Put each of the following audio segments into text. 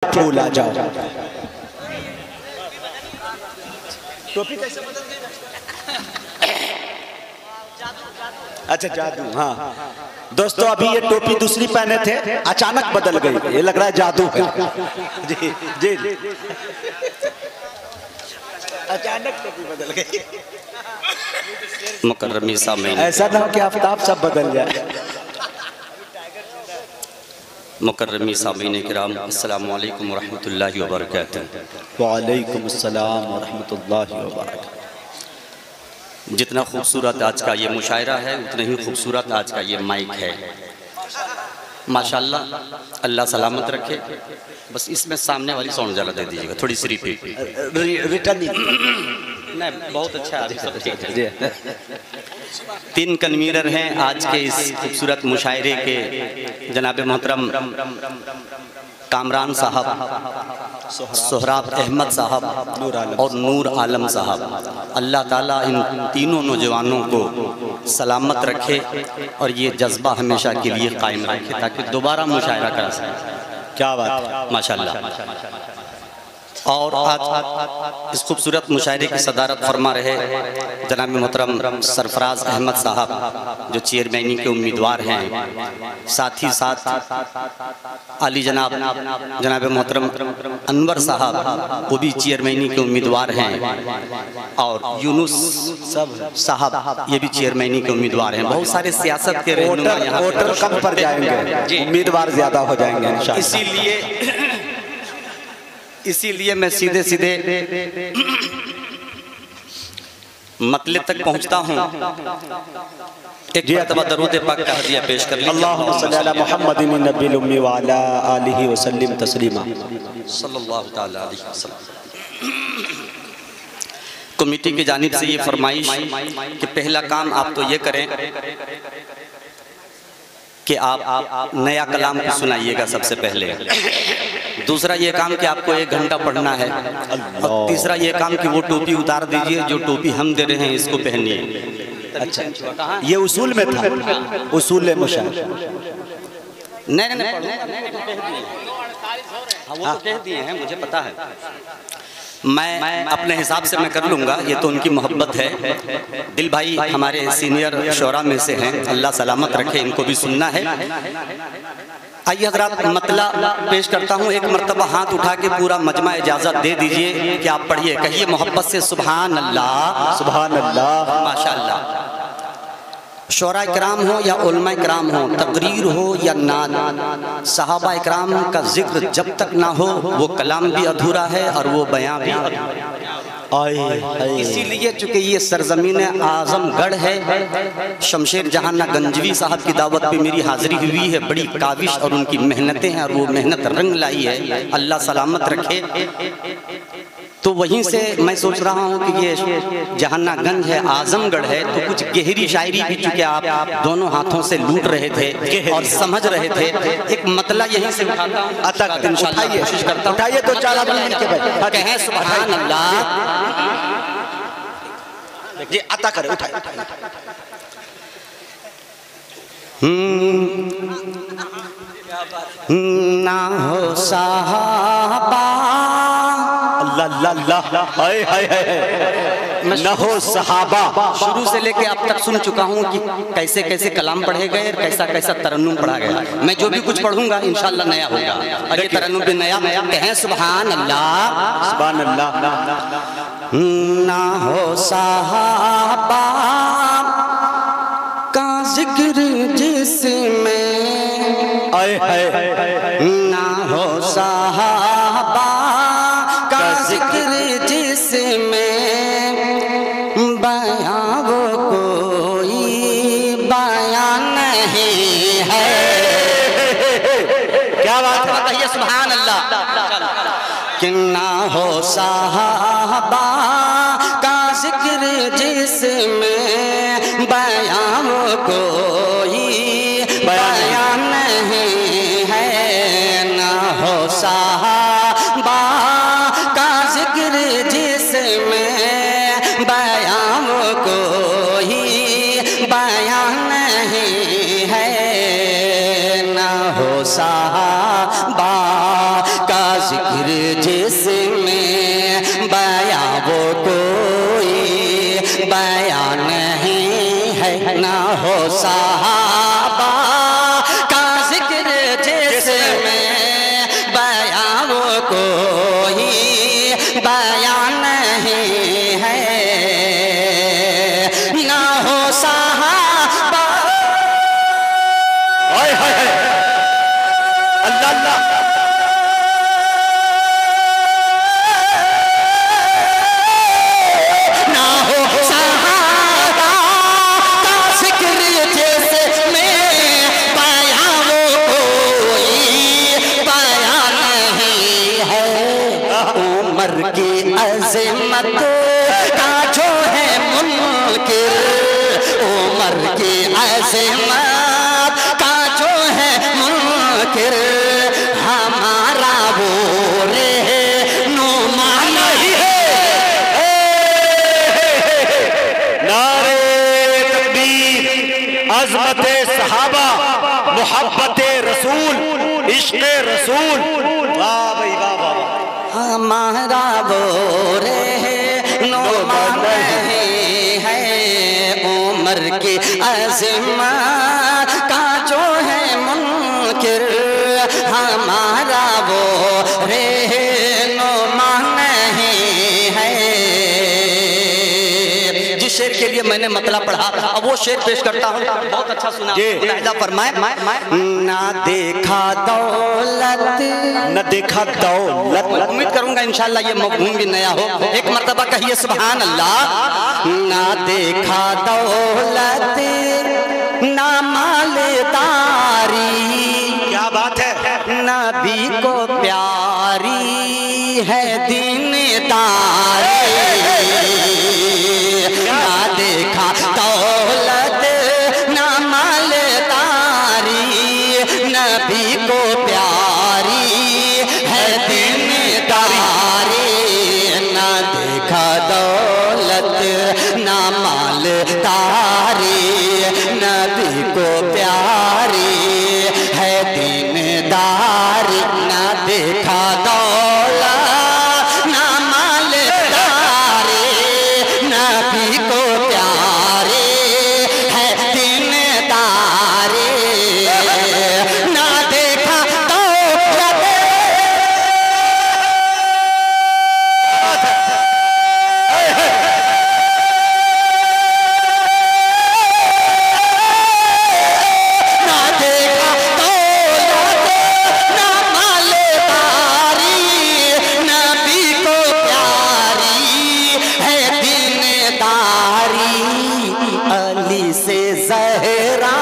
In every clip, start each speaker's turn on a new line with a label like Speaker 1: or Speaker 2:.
Speaker 1: फूल आ जाओ। टोपी कैसे बदल गई? अच्छा जादू। हाँ दोस्तों, अभी ये टोपी दूसरी पहने थे, अचानक बदल गई। ये लग रहा है जादू है। जी जी अचानक टोपी बदल गई।
Speaker 2: मुकर्रमी सामीन,
Speaker 1: ऐसा ना हो कि आफ्ताब सब बदल जाए।
Speaker 2: मुकर्रमी सामीन किराम, अस्सलामु अलैकुम वरहमतुल्लाहि वबरकातुहू।
Speaker 1: वालेकुम अस्सलाम वरहमतुल्लाहि वबरकातुहू।
Speaker 2: जितना खूबसूरत आज का ये मुशायरा है, उतना ही खूबसूरत आज का ये माइक है। माशाल्लाह, अल्लाह सलामत रखे। बस इसमें सामने वाली साउंड ज़रा दे दीजिएगा, थोड़ी सी रिपीट।
Speaker 1: रिटर्न
Speaker 2: नहीं, बहुत अच्छा है, अभी सब ठीक है। 3 कन्वीनर हैं आज के इस खूबसूरत मुशायरे के, जनाब मोहतरम कामरान साहब, सोहराब अहमद साहब और नूर आलम साहब। अल्लाह ताला इन तीनों नौजवानों को सलामत रखे और ये जज्बा हमेशा के लिए कायम रखे ताकि दोबारा मुशायरा कर सकें।
Speaker 1: क्या बात है,
Speaker 2: माशाल्लाह। और आज इस खूबसूरत मुशायरे की सदारत फरमा रहे जनाब मोहतरम सरफराज अहमद साहब, जो चेयरमैनी के उम्मीदवार हैं। साथ ही साथ अली जनाब मोहतरम अनवर साहब, वो भी चेयरमैनी के उम्मीदवार हैं। और यूनुस साहब, ये भी चेयरमैनी के उम्मीदवार हैं। बहुत सारे सियासत के रहनुमा यहाँ
Speaker 1: वोटर कम पर जाएंगे, उम्मीदवार ज्यादा हो जाएंगे इंशाअल्लाह।
Speaker 2: इसीलिए मैं सीधे सीधे मतले तक पहुंचता हूं। एक मरतबा दरूद पाक का हदिया पेश कर लीजिए।
Speaker 1: अल्लाहुम्मा सल्ली अला मुहम्मदिन नब्बिल उम्मी व अला आलिहि व सल्लिम तस्लीमा
Speaker 2: सल्लल्लाहु तआला अलैहि वसल्लम। कमेटी की जानिब से ये फरमाइश कि पहला काम आप तो ये करें कि आप नया कलाम को सुनाइएगा सबसे पहले। दूसरा ये काम कि आपको 1 घंटा पढ़ना है। और तीसरा ये काम कि वो टोपी उतार दीजिए, जो टोपी हम दे रहे हैं इसको पहनिए।
Speaker 1: अच्छा, ये उसूल में था, उसूल मुशायरा।
Speaker 2: नहीं, वो तो कह दिए हैं, मुझे पता है। मैं अपने हिसाब से मैं कर लूँगा, ये तो उनकी मोहब्बत है। दिल भाई हमारे सीनियर शोरा में से हैं, अल्लाह सलामत रखे, इनको भी सुनना है। आइए हज़रात, मतला पेश करता हूँ। एक मरतबा हाथ उठा के पूरा मजमा इजाज़त दे दीजिए कि आप पढ़िए, कहिए मोहब्बत से सुभान अल्लाह,
Speaker 1: सुभान अल्लाह,
Speaker 2: माशाअल्लाह। शोरा इकराम हो या उलमा इकराम हो, तकरीर हो या नात, सहाबा इकराम का जिक्र जब तक ना हो वो कलाम भी अधूरा है और वो बयां भी अधूरा है। इसीलिए चूंकि ये सरजमीन आजमगढ़ है, शमशेर जहाना गंजवी साहब की दावत पे मेरी हाजिरी हुई है। बड़ी काविश और उनकी मेहनतें हैं और वो मेहनत रंग लाई है, अल्लाह सलामत रखे। तो वहीं से मैं सोच रहा हूँ कि ये जहानागंज है, आजमगढ़ है, तो कुछ गहरी शायरी भी चूंकि आप दोनों हाथों से लूट रहे थे और समझ रहे थे, एक मतला यहीं से उठाता हूँ। इंशाअल्लाह कोशिश करता हूँ।
Speaker 1: उठाइए तो 4 आदमी मिलके
Speaker 2: कहें सुभान अल्लाह
Speaker 1: जी, अता करे, उठाइए।
Speaker 2: ना हो साहबा,
Speaker 1: अल्लाह, हाय हाय हाय, न हो सहाबा।
Speaker 2: शुरू से लेके अब तक सुन चुका हूँ कि कैसे कैसे कलाम पढ़े गए, कैसा कैसा तरन्नुम पढ़ा गया। मैं जो भी कुछ पढ़ूंगा इंशाअल्लाह नया होगा और ये तरन्नुम भी नया। कहें सुभान अल्लाह,
Speaker 1: सुभान अल्लाह।
Speaker 2: ना हो साहबा का जिक्र जिसमें, ना हो साहबा का जिक्र जिसमें, बयां वो कोई बयां नहीं है।
Speaker 1: क्या बात है,
Speaker 2: बताइए सुभान अल्लाह। कि ना हो साहबा का जिक्र जिसमें, बयां वो कोई बयां नहीं है। ना हो साहबा का जिक्र जिसमें, बयां वो कोई बयां नहीं है। ना हो साहबा का जिक्र जिसमें बयां वो कोई बयां नहीं है, ना हो सहाबा का जिक्र जिसमें बयां वो कोई बयां नहीं है, ना हो सहाबा।
Speaker 1: हाय हाय हाय, अल्लाह अल्लाह।
Speaker 2: ना हो सहाबा का जिक्र जिसमें बयां वो कोई बयां नहीं है, उमर की अज़मत का जो है मुनकिर, उमर की अज़मत का जो है मुनकिर, हमारा वो रहनुमा नहीं है।
Speaker 1: नारे तकबीर, अज़मत सहाबा, मोहब्बत रसूल, इश्क़ रसूल। वाह भाई वाह वाह।
Speaker 2: हमारा वो रहनुमा नहीं है, उमर की अज़मत का जो है मुनकिर, हमारा वो रहनुमा नहीं है। जिस शेर के लिए मैंने मतलब पढ़ा, अब वो शेर पेश करता हूँ, बहुत अच्छा सुना। मुलाहिजा फरमाए। ना देखा दौलत,
Speaker 1: न देखा दौलत।
Speaker 2: उम्मीद करूंगा इंशाल्लाह ये मफ़हूम भी नया हो। एक मर्तबा कहिए सुभान अल्लाह। ना देखा दौलत ना मालदारी,
Speaker 1: क्या बात है।
Speaker 2: नबी को प्यारी है दीनदारी, ना देखा दौलत ना मालदारी, नबी को प्यारी है दीनदारी, ना देखा दौलत ना मालदारी, नबी को प्यारी है दीनदारी, ना देखा दौलत ना मालदारी, नबी को प्यारी है दीनदारी, ना देखा दौलत। ना देखा दौलत ना मालदारी, नबी को प्यारी है दीनदारी, अली से ज़हरा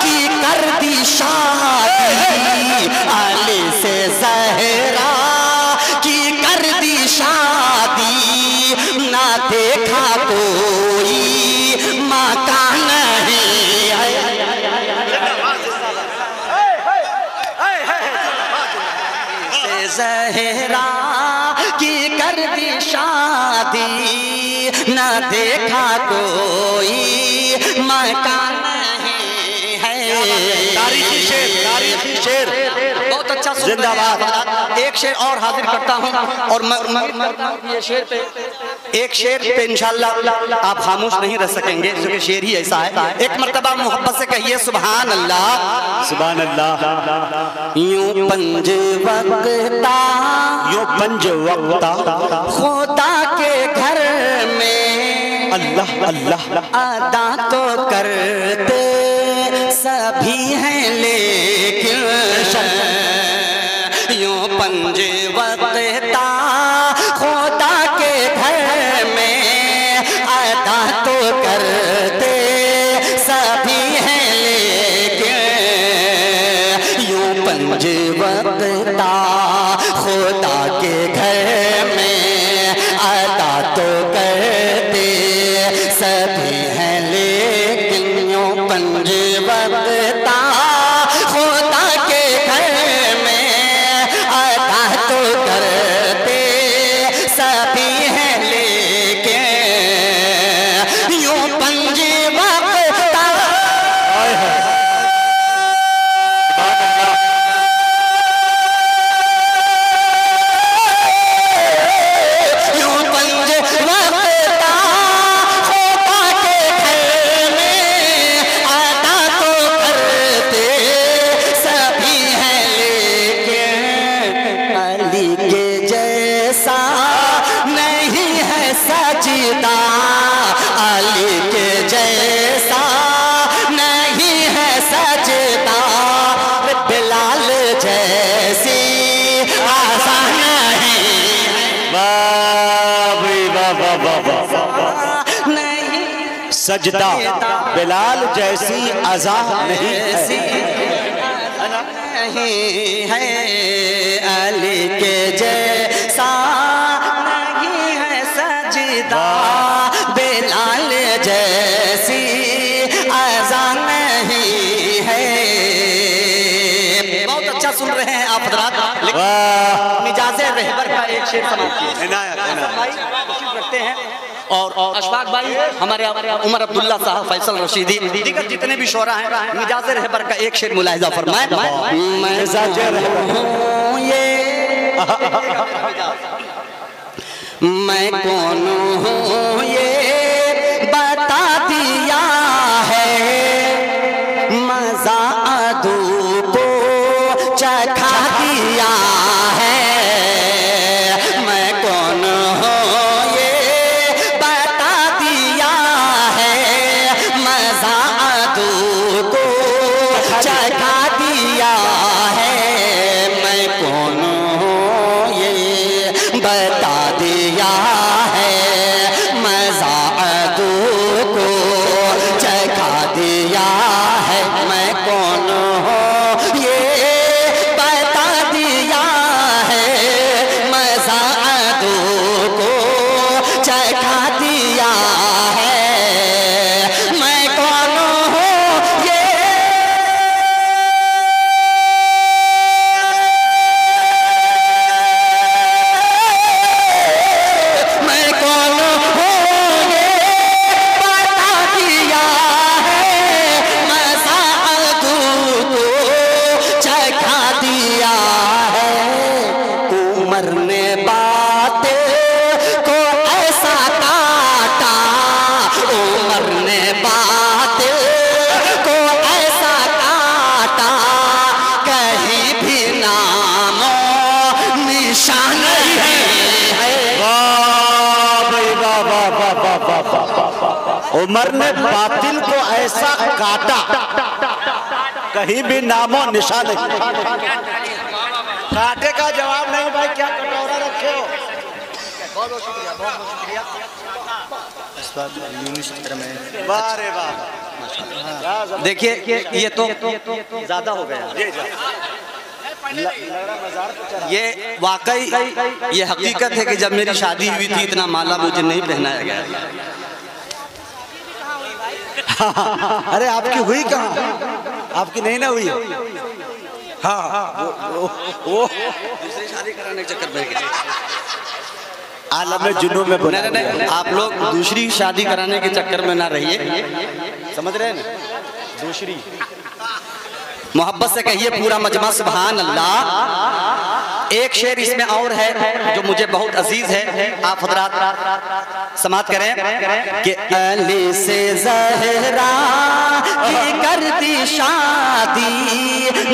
Speaker 2: की कर दी शादी, अली से ज़हरा की कर दी शादी, ना देखा कोई माका नहीं है। से ज़हरा की कर दी शादी, न देखा कोई मकान नहीं है।
Speaker 1: तारीखी शेर, तारीखी शेर।
Speaker 2: बहुत अच्छा सुन
Speaker 1: जिंदाबाद।
Speaker 2: रहे हैं। एक शेर और हाजिर करता हूँ और ये शेर पे एक शेर पे इंशाल्लाह आप खामोश नहीं रह सकेंगे, क्योंकि शेर ही ऐसा है। एक मर्तबा मोहब्बत से कहिए सुभान अल्लाह।
Speaker 1: सुभान अल्लाह।
Speaker 2: यूं पंज वक्ता,
Speaker 1: यूं पंज वक्ता
Speaker 2: खुदा के घर में
Speaker 1: अल्लाह अल्लाह
Speaker 2: अदा तो करते सभी हैं, लेकिन यूं पंज वक्ता खुदा के घर में अदा तो करते सभी हैं, लेकिन यूं पंज वक्ता खुदा के घर में अदा तो करते सभी हैं, लेकिन यूं पंज वक्ता खुदा के घर में अदा तो करते सभी हैं, लेकिन यूं पंज वक्ता। अली के जैसा नहीं है सजदा, अली के जैसा नहीं है सजदा, बिलाल जैसी आसान नहीं। नहीं
Speaker 1: सजदा बिलाल जैसी अज़ा नहीं
Speaker 2: है, अली के जैसा नहीं है सजदा, बिलाल जैसी अज़ा नहीं है। बहुत अच्छा सुन रहे हैं आप हज़रात। मिजाज़े रहबर का एक शेर समाप्त रखते हैं और अशफाक भाई हमारे उमर अब्दुल्ला साहब, फैसल रशीदी, दीगर जितने भी शोरा हैं, मिजाज़े रहबर का एक शेर मुलाहिज़ा फरमाएं। मैं कौन हूँ ये बता दिया है, मज़ा अदू को चखा दिया है। मैं कौन हूँ ये बता दिया है, मज़ा अदू को चखा दिया है। मैं कौन हूँ ये बता दिया है, मज़ा अदू को चखा दिया है। मैं कौन हूँ ये बता दिया है, मज़ा अदू को चखा दिया है। मैं कौन हूँ ये मैं कौन हूँ ये बता दिया है, मज़ा अदू को चखा दिया है। उमर ने बात को ऐसा काटा, उमर ने बात को ऐसा काटा, कहीं भी नामो निशान नहीं है।
Speaker 1: उमर ने बातिल को ऐसा काटा, कहीं भी नामो निशान नहीं। काटे का जवाब नहीं भाई, क्या कटोरा रखे हो। बहुत बहुत शुक्रिया, बहुत बहुत शुक्रिया। वाह रे वाह।
Speaker 2: देखिए ये तो ज्यादा हो गया, ये वाकई ये हकीकत है कि जब मेरी शादी हुई थी इतना माला मुझे नहीं पहनाया गया।
Speaker 1: अरे आपकी हुई कहाँ? आपकी नहीं ना हुई। हाँ वो
Speaker 2: दूसरी शादी कराने के चक्कर में
Speaker 1: आलम में जुनून में बोला।
Speaker 2: नहीं, आप लोग दूसरी शादी कराने के चक्कर में ना रहिए, समझ रहे हैं ना? दूसरी मोहब्बत से कहिए पूरा मजमा सुभान अल्लाह। एक शेर इसमें और है जो मुझे बहुत अजीज है, आप हजरात समात करें कि अली से ज़हरा की कर दी शादी,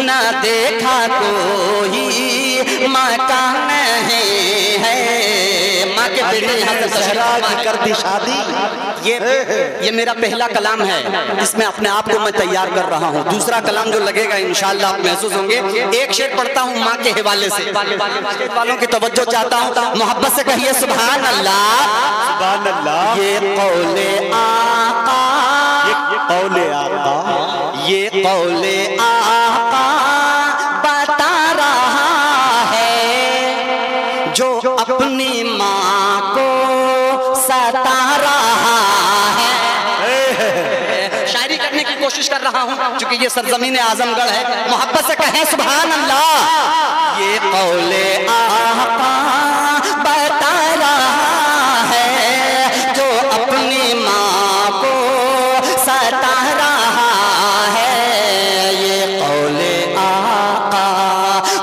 Speaker 2: ना देखा कोई मकान नहीं है। माँ के बेटे यहाँ से ज़हरा की कर दी शादी, ये मेरा पहला कलाम है, इसमें अपने आप को मैं तैयार कर रहा हूँ। दूसरा कलाम जो लगेगा इंशाअल्लाह आप महसूस होंगे। एक शेर पढ़ता हूँ माँ के हवाले से, वालों की तवज्जो चाहता हूँ, मोहब्बत से कहिए सुभान अल्लाह।
Speaker 1: सुभान अल्लाह।
Speaker 2: ये कौले आका,
Speaker 1: ये कौले आका,
Speaker 2: ये कौले आका बता रहा है, जो अपनी माँ को सता रहा है। शायरी करने की कोशिश कर रहा हूँ क्योंकि ये सरजमीन आजमगढ़ है। मोहब्बत से कहें सुभान अल्लाह। ये कौले आका बता रहा है, जो अपनी माँ को सता रहा है। ये कौले आका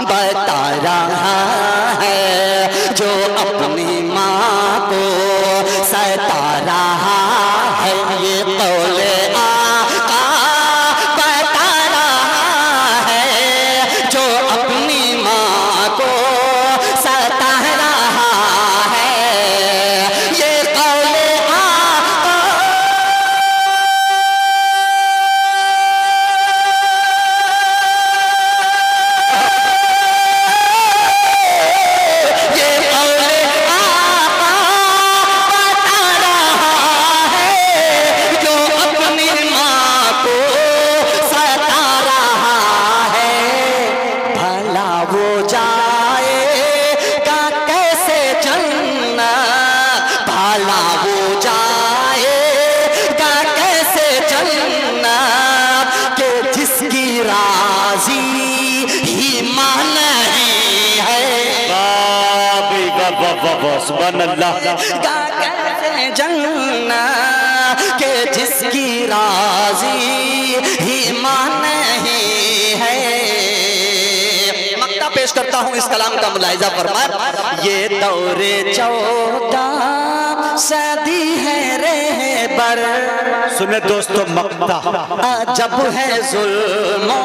Speaker 2: बता रहा है, जो अपनी माँ को सता रहा है। ये कौले आका बता रहा है, जो अपनी माँ को
Speaker 1: सुभान अल्लाह।
Speaker 2: कैसे जन्ना के जिसकी राजी ही मान नहीं है। मक्ता पेश करता हूँ, इस कलाम का मुलाहिजा फरमाए। ये दौरे 14 सदी है रहबर।
Speaker 1: सुने दोस्तों मक्ता
Speaker 2: जब है जुल्मो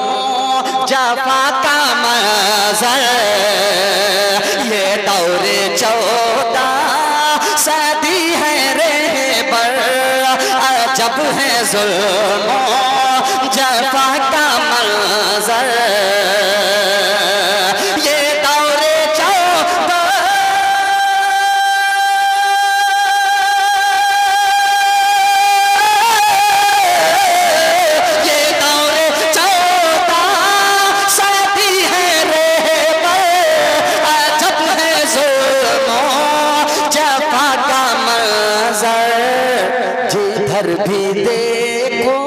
Speaker 2: जफा का मंज़र। ये दौरे 14 सदी है रहबर। जब है जुल्मो जफा का मंज़र। भी देखो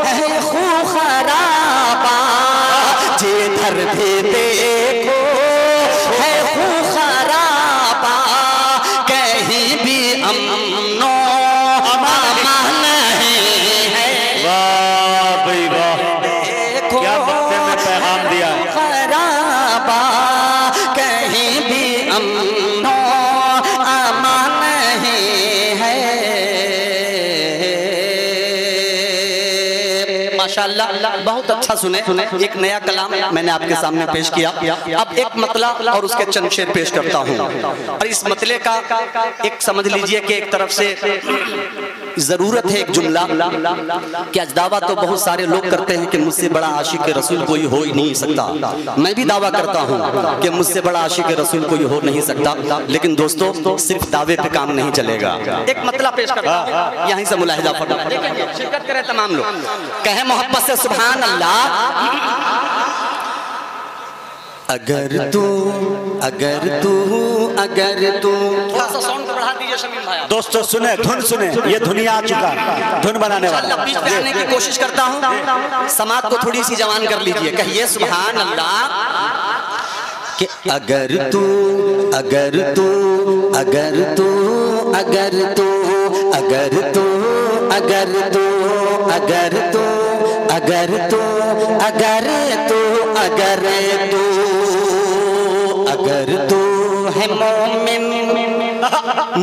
Speaker 2: है खू खराबा, जिधर भी देखो है खू खराबा, कहीं भी अमनो अमान नहीं है।
Speaker 1: वाह भाई वाह, क्या वक्त में पैगाम दिया है।
Speaker 2: खराबा कहीं भी अमनो अमान नहीं है। माशाअल्लाह, बहुत अच्छा सुने। एक नया कलाम मैंने आपके सामने पेश किया। अब एक मतला और उसके चंद शेर पेश करता हूँ। और इस मतले का एक समझ लीजिए कि एक तरफ से जरूरत है एक जुमला कि आज दावा तो बहुत सारे लोग करते हैं कि मुझसे बड़ा आशिक रसूल कोई हो ही नहीं सकता। मैं भी दावा करता हूँ कि मुझसे बड़ा आशिक रसूल कोई हो नहीं सकता। लेकिन दोस्तों, सिर्फ दावे पे काम नहीं चलेगा। एक मतला पेश करता हूँ, यहीं से मुलाहिजा फरमाइए, शिरकत करें तमाम लोग, कहे मोहब्बत से सुभान अल्लाह। अगर तू थोड़ा सा साउंड बढ़ा दीजिए शमीम भाई।
Speaker 1: दोस्तों सुने, धुन सुने, ये धुनिया आ चुका, धुन बनाने वाला।
Speaker 2: बीच में आने की कोशिश करता हूँ, समाज को थोड़ी सी जवान कर लीजिए, कहिए सुभान अल्लाह। कि अगर तू है मोमिन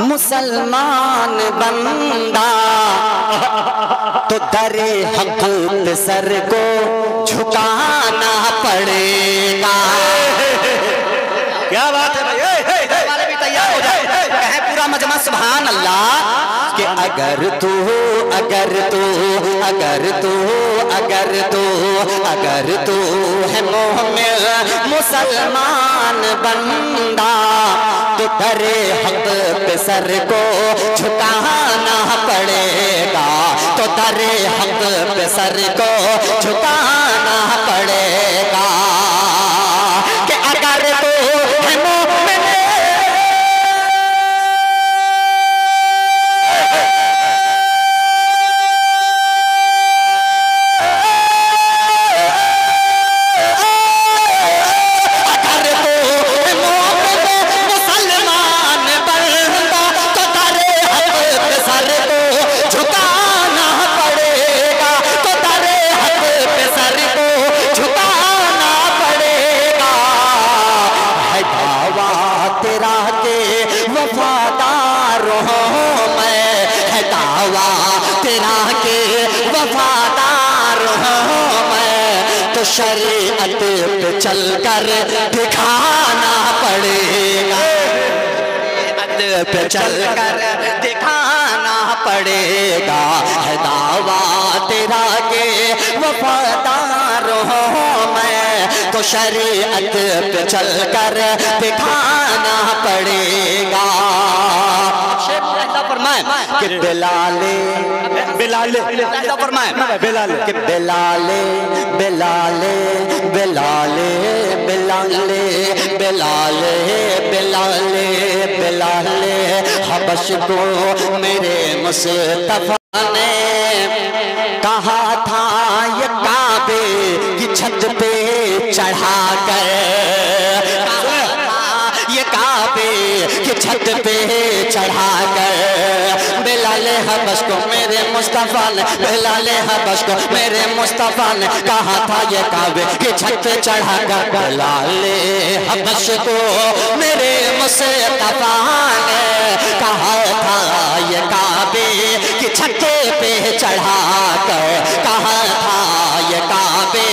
Speaker 2: मुसलमान बंदा, तो दरे हक पे सर को झुकाना पड़ेगा।
Speaker 1: क्या बात है भाई,
Speaker 2: वाले भी तैयार हो जाए, कहे पूरा मजमा सुभान अल्लाह। कि अगर तू है मोमिन मुसलमान बंदा, तो तेरे हक पे सर को झुकाना पड़ेगा, तो तेरे हक पे सर को झुकाना पड़ेगा। कि अगर तू है मोमिन शरीयत पे चलकर दिखाना पड़ेगा, शरीयत पे चलकर दिखाना पड़ेगा। है दावा तेरा के वफादार हूँ मैं, तो शरीयत पे चलकर दिखाना पड़ेगा। फरमाए कि बिलाले फरमाए कि बिलाले हबश को मेरे मुस्तफा ने कहा था ये काबे की छत पे चढ़ा कर, ये काबे काबे की छत पे चढ़ा कर बिलाल हबश को मेरे मुस्तफा ने, बिलाल हबश को मेरे मुस्तफा ने कहा था ये काबे की छत पे चढ़ा कर, बिलाल हबश को मेरे मुस्तफा ने कहा था ये काबे की छत पे चढ़ा कर, कहा था ये काबे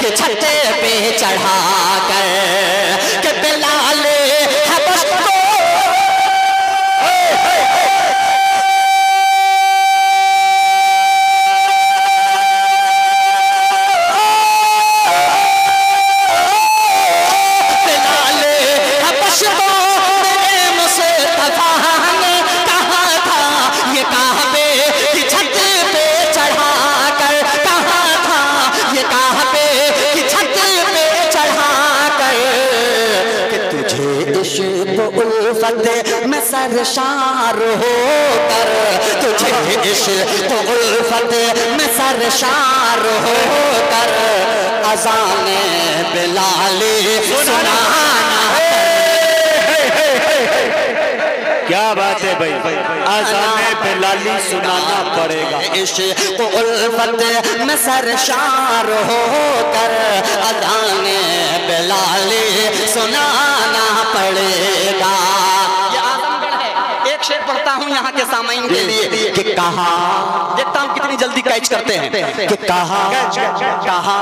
Speaker 2: की छत पे चढ़ा कर कि बिलाल हबश को मैं सरशार होकर तुझे इश्क़ उल्फत में सरशार होकर अज़ाने बिलाली सुनाना।
Speaker 1: क्या बात है भाई, अज़ाने बिलाली सुनाना पड़ेगा।
Speaker 2: इश्क़ उल्फत में सरशार होकर अज़ाने बिलाली सुनाना पड़ेगा। एक शेर पढ़ता हूँ यहाँ के सामाइन के लिए कि कहा, देखता हूँ कितनी जल्दी कैच करते हैं कि कहा कहा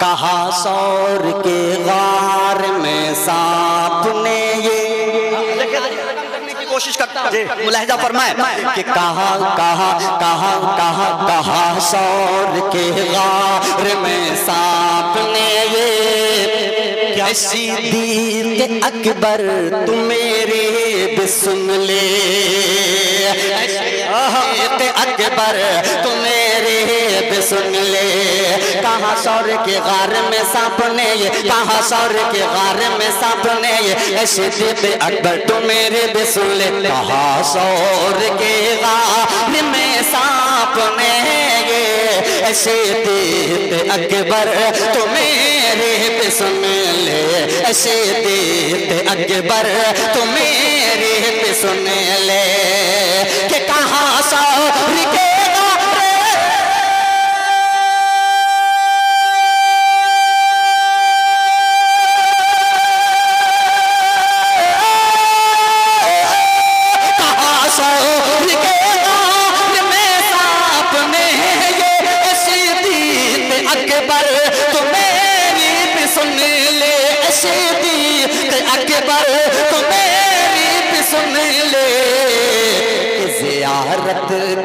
Speaker 2: कहा सौर के गार में सांप ने ये कोशिश करता हूँ, मुलाहिजा फरमाए कि कहा कहा कहा कहा कहा सौर के गार में सांप ने ये सिद्दीक़ अकबर तू मेरे भी सुन ले, सिद्दीक़ अकबर तू मेरे भी सुन ले, कहा सौर के गार में सांप ने ये, कहा सौर के गार में सांप ने ये, सिद्दीक़ अकबर तू मेरे भी सुन ले, कहा सौर के गार में सांप ने ये, सिद्दीक़ अकबर तू मेरे भी सुन ले, सिद्दीक़ अकबर तू मेरे भी सुन ले कि कहाँ सौर के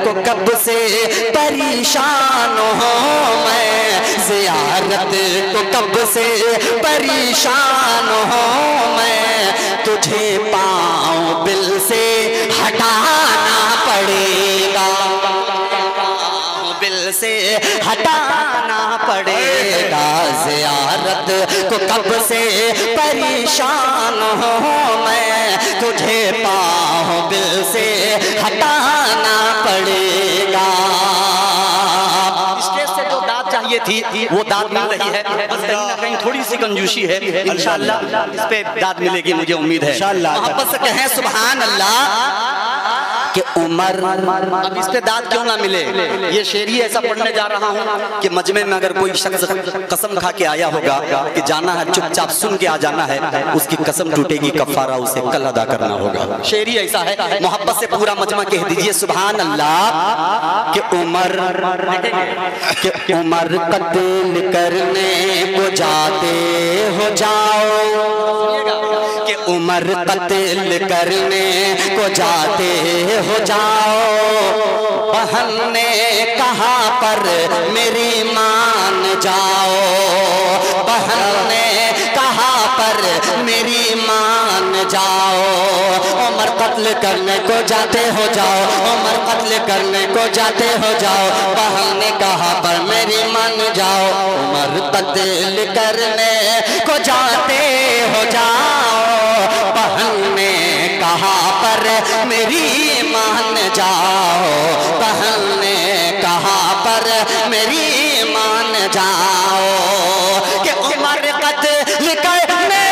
Speaker 2: को कब से परेशान हूँ मैं, ज़ियारत को कब से परेशान हूँ मैं, तुझे पाँव बिल से हटाना पड़ेगा, बिल से हटाना पड़ेगा, ज़ियारत को कब से परेशान हूँ मैं, तुझे पाँव बिल से हटाना पड़ेगा। स्टेज से जो दाद चाहिए थी वो दाद मिल रही है, बस कहीं ना कहीं थोड़ी सी कंजूसी है, इंशाअल्लाह इस पे दाद मिलेगी, मुझे उम्मीद है। मोहब्बत से कहें सुभान अल्लाह कि उमर, अब इस पे दाद क्यों ना मिले, ये शेर ही ऐसा पढ़ने जा रहा हूँ कि मजमे में अगर कोई शख्स कसम खा के आया होगा कि जाना है चुपचाप सुन के आ जाना है, उसकी कसम टूटेगी, कफारा उसे कल अदा करना होगा। शेर ही ऐसा है, मोहब्बत से पूरा मजमा कह दीजिए सुभान अल्लाह कि उमर कत्ल करने को जाते हो जाओ, कि उमर कत्ल करने को जाते हो जाओ, बहन ने कहा पर मेरी मान जाओ, बहन ने कहा पर मेरी मान जाओ, उमर कत्ल करने को जाते हो जाओ, उमर कत्ल करने को जाते हो जाओ, बहन ने कहा पर मेरी मान जाओ, उमर कत्ल करने को जाते हो जाओ, बहन ने कहा पर मेरी मान जाओ, बहन ने कहा पर मेरी मान जाओ, कि उमर कत्ल करने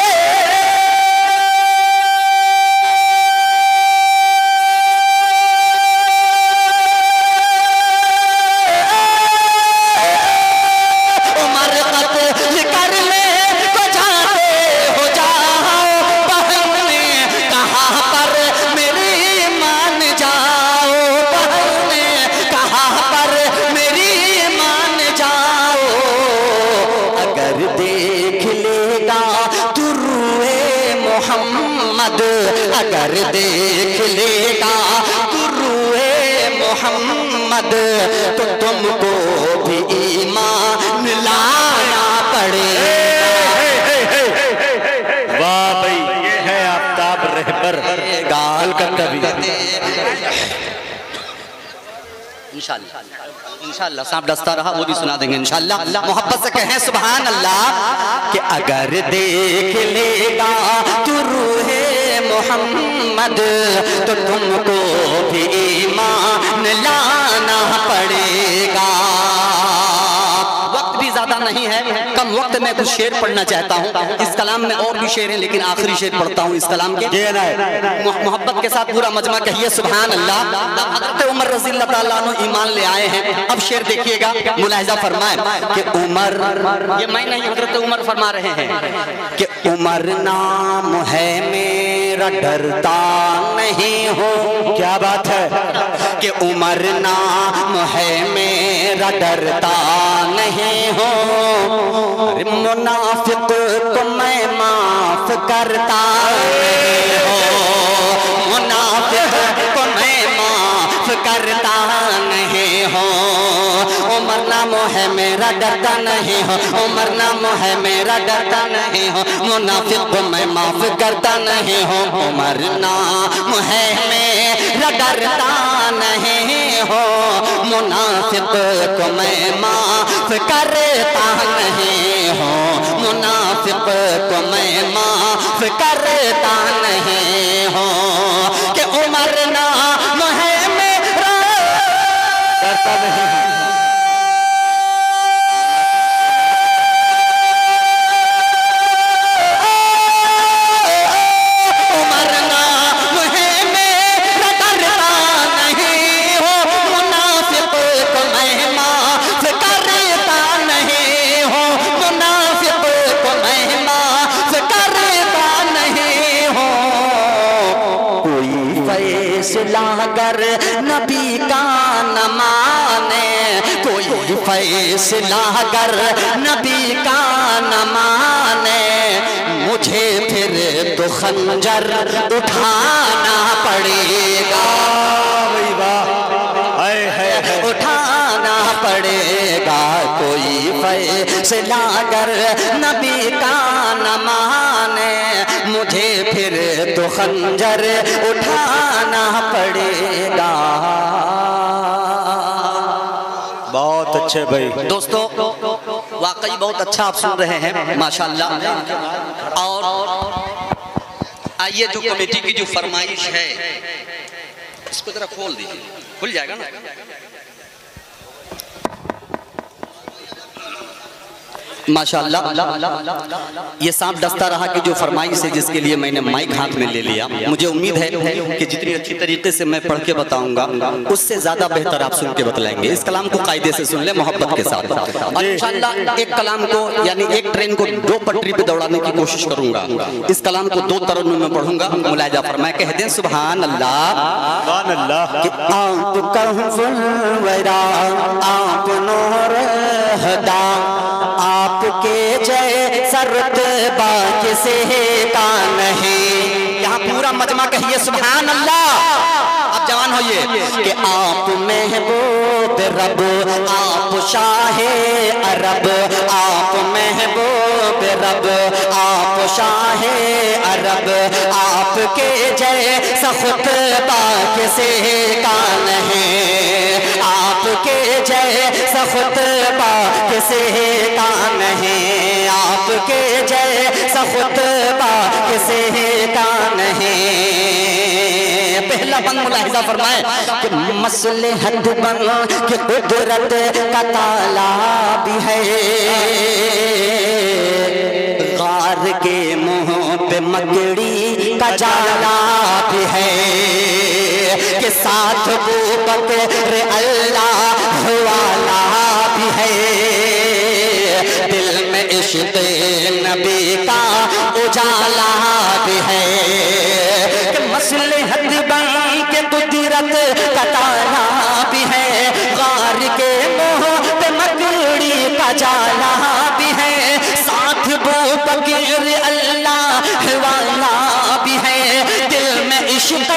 Speaker 2: मोहम्मद अगर देख लेगा गुरुए मोहम्मद तो तुमको भी ईमान लाना पड़ेगा।
Speaker 1: वाह भाई, ये है आफ्ताब रहबर कलकत्ता भी।
Speaker 2: इंशाअल्लाह सांप डसता रहा वो भी सुना देंगे इंशाअल्लाह। मोहब्बत से कहें सुभान अल्लाह कि अगर देख लेगा तू रूहे मोहम्मद तो तुमको भी ईमान लाना पड़ेगा। वक्त भी ज्यादा नहीं है, कम वक्त में कुछ शेर पढ़ना चाहता हूँ। इस कलाम में और भी शेर हैं लेकिन आखिरी शेर पढ़ता हूँ इस कलाम के। मोहब्बत के साथ पूरा मजमा कहिए सुभान अल्लाह। हज़रत उमर रज़ी अल्लाह ताला अन्हु ईमान ले आए हैं। अब शेर देखिएगा, मुलाहिजा फरमाए कि उमर, ये मैं नहीं हज़रत उमर फरमा रहे हैं कि उमर नाम है मेरा डरता नहीं हो।
Speaker 1: क्या बात है
Speaker 2: कि उमर नाम है मेरा डरता नहीं हो। अरे मुनाफिक को मैं माफ करता नहीं हो, मुनाफिक को मैं माफ करता नहीं हो। उमर नाम है मेरा डरता नहीं हो, उमर नाम है मेरा डरता नहीं हो। मुनाफिक को मैं माफ करता नहीं हो, उमर नाम है मेरा डरता नहीं हो। मुनाफिक को मैं माफ करता नहीं हो, मुनाफिक को मैं माफ करता नहीं हो। कि उमर नाम है मेरा
Speaker 1: करता नहीं।
Speaker 2: अगर नबी का न माने, कोई फैसला अगर नबी का न माने, मुझे फिर तो खंजर उठाना पड़ेगा। उठाना पड़ेगा। कोई फैसला अगर नबी का न माने, मुझे फिर तो खंजर उठाना पड़ेगा।
Speaker 1: बहुत अच्छे भाई।
Speaker 2: दोस्तों वाकई बहुत अच्छा आप सुन रहे हैं माशाल्लाह। और आइए जो कमेटी की जो फरमाइश है इसको जरा खोल दीजिए, खुल जाएगा ना। माशाअल्लाह ये सांप डसता रहा कि जो फरमाइश है जिसके लिए मैंने माइक हाथ में ले लिया। मुझे उम्मीद है कि जितनी अच्छी तरीके से मैं पढ़ के बताऊंगा उससे ज्यादा बेहतर आप सुन के बतलाएंगे। इस कलाम को कायदे से सुन ले मोहब्बत के साथ। और इंशाअल्लाह एक कलाम को यानी एक ट्रेन को दो पटरी पे दौड़ाने की कोशिश करूंगा। इस कलाम को दो तरन्नुम में पढ़ूंगा। मुलाहिजा फरमाए, कह दें सुभान अल्लाह। कि आप कहफुलवरा आप नूर हदा, आपके जैसा रुतबा किसी का नहीं। यहाँ पूरा मजमा कहिए सुभान अल्लाह। अब जवान होइए कि आप महबूब रब, आप शाहे अरब, आप महबूब रब, आप शाहे अरब, आपके जैसा खुतबा किसी का नहीं, आपके जैसा खुतबा किसी का नहीं, आपके जैसा खुतबा किसी का नहीं। पहला बंद मुलाहिजा फरमाए कि मसलहत बन कि कुदरत का ताला भी है, गार के मुंह पे मकड़ी का जाला भी है, कि साथ वो बकरे अल्लाह वाला भी है, दिल में इश्क़ नबी का उजाला भी है, कि मसलहत बन के कुदरत का ताला भी है, गार के मुंह पे मकड़ी का जाला भी है, साथ वो बकरे अल्लाह वाला भी है, इश्क़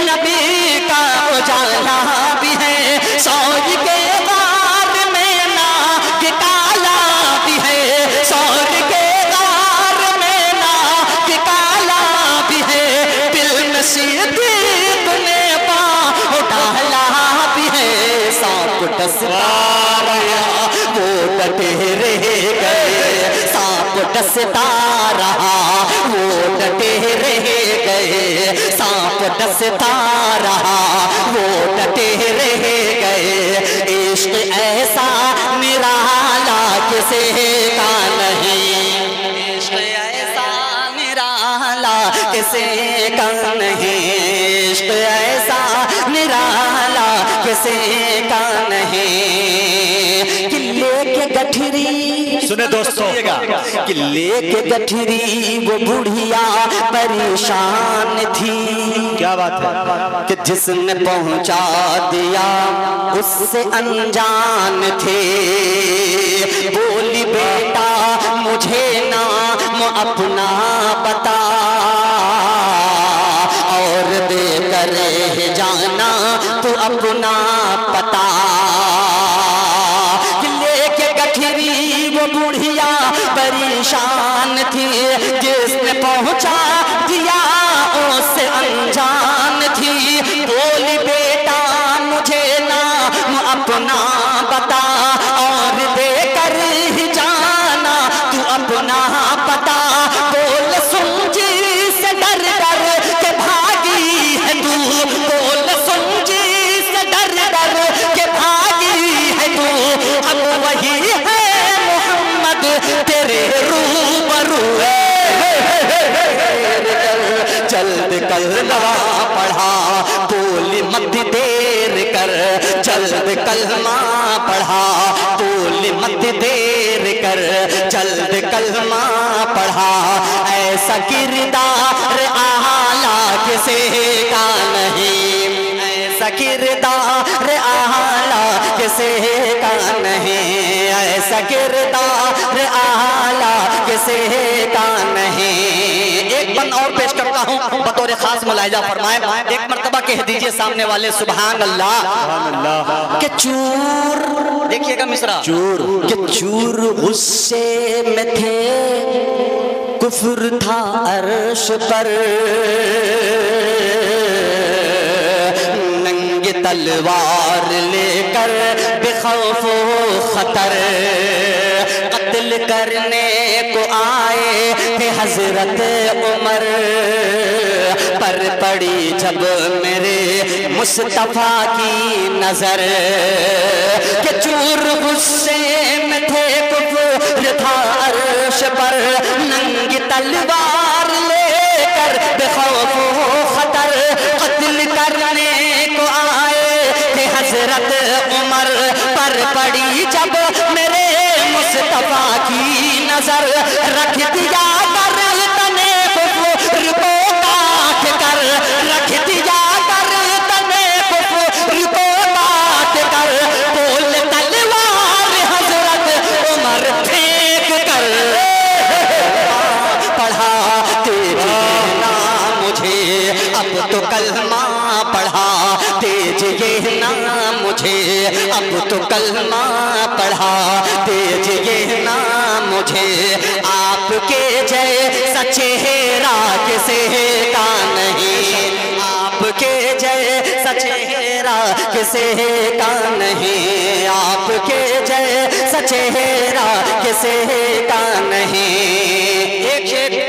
Speaker 2: नबी का उजाला भी है, सौर के गार में नाग काला भी है, सौर के गार में नाग काला भी है, दिल में सिद्दीक़ ने पाँव डाला भी है, सांप डसता रहा वो डटे रह गए, सांप डसता रहा वो डटे रह गए, सांप डसता रहा वो डटे रह गए। इश्क ऐसा निराला किसे का नहीं, इश्क ऐसा निराला किसे का नहीं, इश्क ऐसा निराला किसे का नहीं। किले के गठरी
Speaker 1: सुने दोस्तों,
Speaker 2: किले के गठरी वो बुढ़िया परेशान थी,
Speaker 1: क्या बात है
Speaker 2: कि जिसने पहुंचा दिया उससे अनजान थे। बोली बेटा मुझे नाम अपना बता और दे कर जाना तू अपना पता। लेके गठरी वो बुढ़िया परेशान थी, जिसने पहुंचा दिया उससे अनजान थी। बोली बेटा मुझे नाम अपना बता और देकर ही जाना तू अपना पता। बोल सुन जी से डर डर के भागी है तू, बोल सुन जी से डर डर के भागी है तू। अब वही है मोहम्मद तेरे रूबरू, जल्द कलमा पढ़ा बोली मत देर कर, जल्द कलमा पढ़ा बोली मत देर कर, जल्द कलमा पढ़ा। ऐसा किरदार आला किसे का नहीं, ऐसा किरदार आला किसे का नहीं, ऐसा किरदार आला किसे का नहीं। एक बंद और पेश करता हूँ बतौर खास मुलाहिजा फरमाए, एक मर्तबा कह दीजिए सामने वाले सुभान अल्लाह। के चूर देखिएगा मिसरा, चूर के चूर गुस्से में थे, कुफ्र था अर्श पर, नंगे तलवार लेकर बेखौफो खतर कत्ल करने को आए थे हजरत उमर। पर पड़ी जब मेरे मुस्तफा की नजर, के चूर गुस्से में थे, कुफ्र था अर्श पर, नंगी तलवार लेकर बेखौफो खतर कत्ल करने को आए थे हजरत उमर। पर पड़ी जब मेरे मुस्तफा की नजर, रख दिया कर तने कुफ्र को काट कर, रख दिया कर तने कुफ्र को काट कर। बोल तलवार हजरत उमर फेंक कर, पढ़ा तेज ना मुझे अब तो कलमा पढ़ा, तेज ये ना मुझे अब तो कलमा पढ़ा, तेज ये ना मुझे। आपके जैसा चेहरा किसे का नहीं, आपके जैसा चेहरा किसे का नहीं, आपके जैसा चेहरा किसे का नहीं।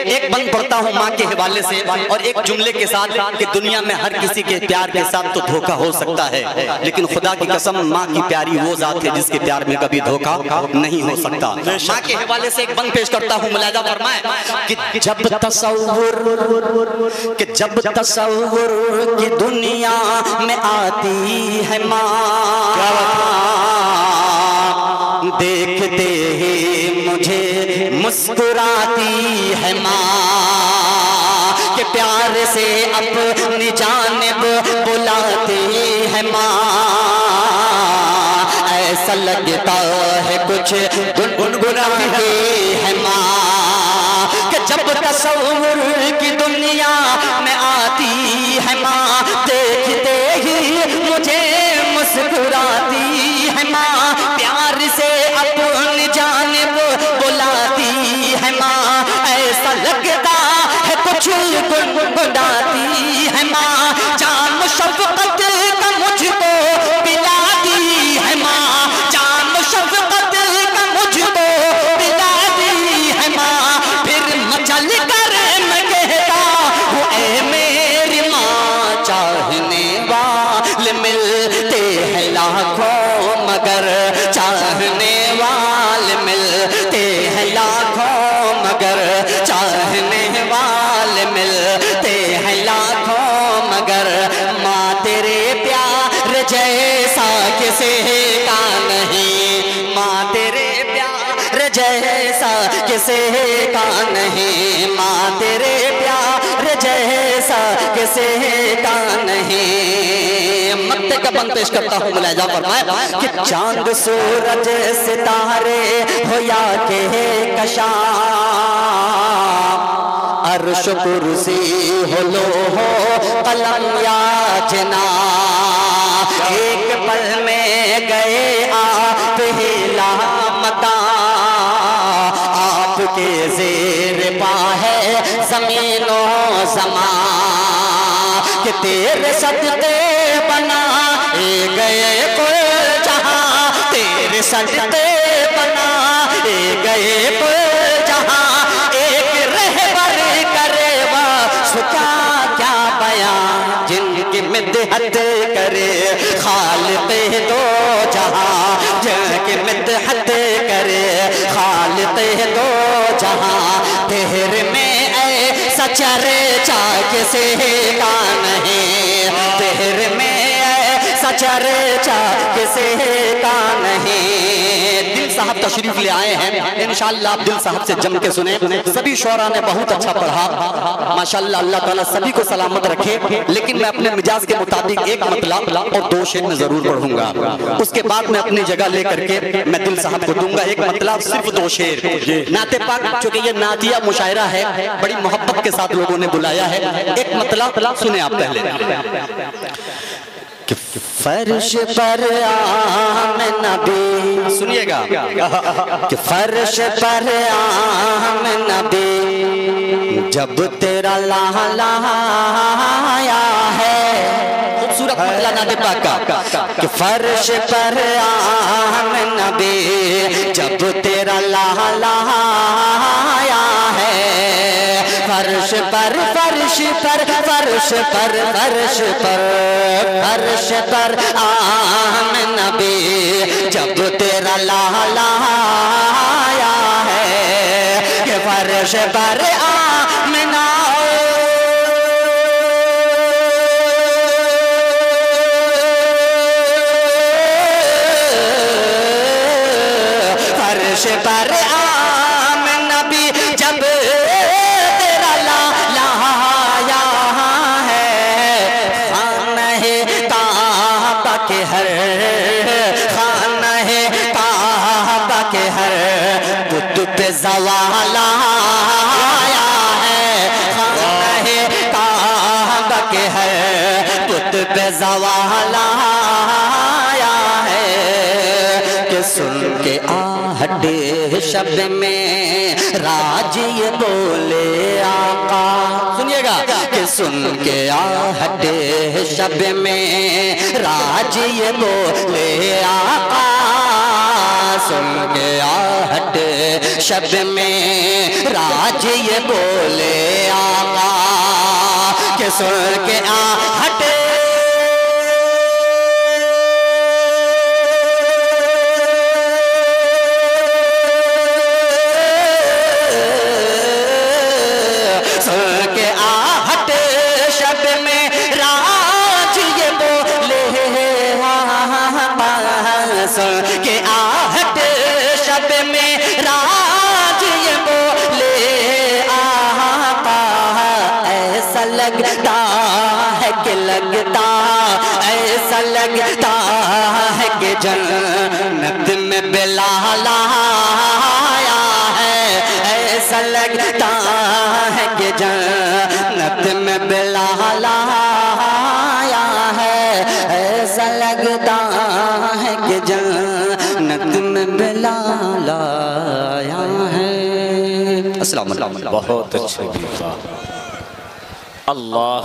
Speaker 2: एक बंद पढ़ता हूँ माँ के हवाले से और एक जुमले के साथ कि दुनिया में हर किसी के प्यार के साथ तो धोखा हो सकता है, लेकिन खुदा की कसम माँ की प्यारी वो जात है जिसके प्यार में कभी धोखा नहीं हो सकता। माँ के हवाले से एक बंद पेश करता हूँ, मुलाहिजा फरमाए कि जब तसव्वुर की दुनिया में आती है माँ, देखते ही मुझे मुस्कुराती है माँ, के प्यार से अपनी जानिब बुलाती है माँ। ऐसा लगता है कुछ गुनगुनाती है माँ, कि जब तसव्वुर की दुनिया में आती है किसी का नहीं, माँ तेरे प्यार जैसा किसी का नहीं, माँ तेरे प्यार जैसा किसी का नहीं। मत्ते का बंद पेश करता हूँ, मुलाहिजा फरमाए कि चांद सूरज सितारे हो या के कशा, अर्श कुर्सी हो लो हो कलम या जना, एक पल में गए आप हिला मता, आपके ज़ेर पा है ज़मीनो ज़मा, कि तेरे सजदे बना गए कुल जहां, तेरे सजदे बना गए कुल जहां, एक रहबर करे क्या क्या बयां, जिनकी मिदहत करे खालिक़े दो जहां, जिनकी मिदहत करे खालिक़े दो जहां, तेरे में ऐसा चर्चा किसी का नहीं, तेरे में ऐसा चर्चा किसी का नहीं। दिल साहब तशरीफ ले आए हैं, इंशाअल्लाह आप दिल साहब से जम के सुने। सभी शोरा ने बहुत अच्छा पढ़ा माशाअल्लाह, अल्लाह ताला सभी को सलामत रखे। लेकिन मैं अपने मिजाज के मुताबिक एक मतलब और दो शेर में जरूर पढ़ूंगा, उसके बाद मैं अपनी जगह लेकर के मैं दिल साहब को दूंगा एक मतलब, सिर्फ दो शेर। नाते पाक चूंकि ये नातिया मुशायरा है, बड़ी मोहब्बत के साथ लोगों ने बुलाया है। एक मतलब सुने आप पहले। फर्श पर आम नबी, सुनिएगा, कि फर्श पर आम नबी जब तेरा लाला आया है, खूबसूरत मतलब नाते पाक का, कि फर्श पर आम नबी जब तेरा लाला आया है, फर्श पर फर्श पर फर्श पर फर्श पर फर्श पर आम नबी जब तेरा लाला आया है, कि फर्श पर आमना फर्श पर आम नबी जब ज़वाल आया है, खाने काबा के है पुत पे ज़वाल आया है, कि सुन के आहटे शब्द में राज ये बोले आका, सुनिएगा, कि सुन के आहटे शब्द में राज ये बोले आका, सुन के आहट शब्द में राज ये बोले आका, कि सुन के आहट सुन के आहट शब्द में राज ये बोले, सुन के आहट शब्द में राज ये बोले आका, ऐसा लगता है कि लगता, ऐसा लगता है कि जन्नत में बिलाल आया है, ऐसा लगता है कि जन्नत में बिलाल आया है, ऐसा लगता है कि जन्नत में बिलाल आया है। अस्सलाम वालेकुम।
Speaker 1: बहुत अच्छे, अल्लाह